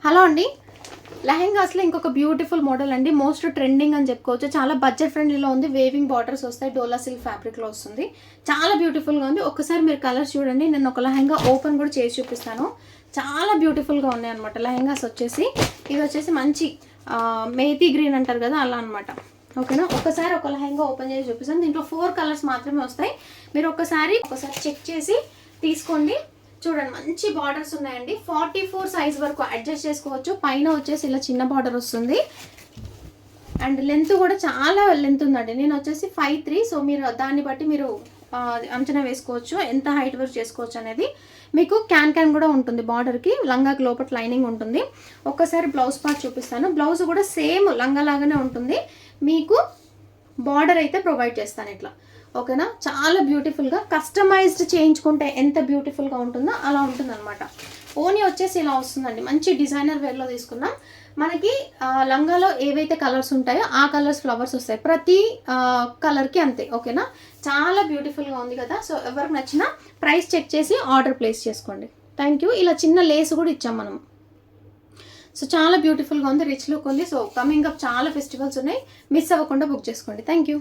Hello అండి, లెహెంగాస్లో ఇంకొక beautiful model అండి. మోస్ట్ ట్రెండింగ్ అని చెప్పుకోవచ్చు. చాలా బడ్జెట్ ఫ్రెండ్లీలో ఉంది. వేవింగ్ బార్డర్స్ వస్తాయి. డోలా సిల్క్ ఫ్యాబ్రిక్లో వస్తుంది. చాలా బ్యూటిఫుల్గా ఉంది. ఒక్కసారి మీరు కలర్స్ చూడండి. నేను ఒక లెహెంగా ఓపెన్ కూడా చేసి చూపిస్తాను. చాలా బ్యూటిఫుల్గా ఉన్నాయి అనమాట లెహెంగాస్ వచ్చేసి. ఇది వచ్చేసి మంచి మేతి గ్రీన్ అంటారు కదా, అలా అనమాట. ఓకేనా, ఒకసారి ఒక లెహెంగా ఓపెన్ చేసి చూపిస్తాను. దీంట్లో 4 కలర్స్ మాత్రమే వస్తాయి. మీరు ఒకసారి చెక్ చేసి తీసుకోండి. చూడండి, మంచి బార్డర్స్ ఉన్నాయండి. 44 సైజ్ వరకు అడ్జస్ట్ చేసుకోవచ్చు. పైన వచ్చేసి ఇలా చిన్న బార్డర్ వస్తుంది. అండ్ లెంత్ కూడా చాలా లెంత్ ఉందండి. నేను వచ్చేసి 5'3", సో మీరు దాన్ని బట్టి మీరు అంచనా వేసుకోవచ్చు ఎంత హైట్ వరకు చేసుకోవచ్చు అనేది. మీకు క్యాన్ కూడా ఉంటుంది. బార్డర్కి లంగాకి లోపల లైనింగ్ ఉంటుంది. ఒక్కసారి బ్లౌజ్ పార్ట్ చూపిస్తాను. బ్లౌజ్ కూడా సేమ్ లంగా లాగానే ఉంటుంది. మీకు బార్డర్ అయితే ప్రొవైడ్ చేస్తాను ఇట్లా. ఓకేనా, చాలా బ్యూటిఫుల్గా కస్టమైజ్డ్ చేయించుకుంటే ఎంత బ్యూటిఫుల్గా ఉంటుందో అలా ఉంటుంది అనమాట. ఓనీ వచ్చేసి ఇలా వస్తుందండి. మంచి డిజైనర్ వేర్లో తీసుకున్నాం. మనకి లంగాలో ఏవైతే కలర్స్ ఉంటాయో ఆ కలర్స్ ఫ్లవర్స్ వస్తాయి. ప్రతి కలర్కి అంతే. ఓకేనా, చాలా బ్యూటిఫుల్గా ఉంది కదా. సో ఎవరికి నచ్చినా ప్రైస్ చెక్ చేసి ఆర్డర్ ప్లేస్ చేసుకోండి. Thank you. ఇలా చిన్న లేస్ కూడా ఇచ్చాం మనం. సో చాలా బ్యూటిఫుల్గా ఉంది, రిచ్ లుక్ ఉంది. సో కమింగ్ అప్ చాలా ఫెస్టివల్స్ ఉన్నాయి. మిస్ అవ్వకుండా బుక్ చేసుకోండి. Thank you.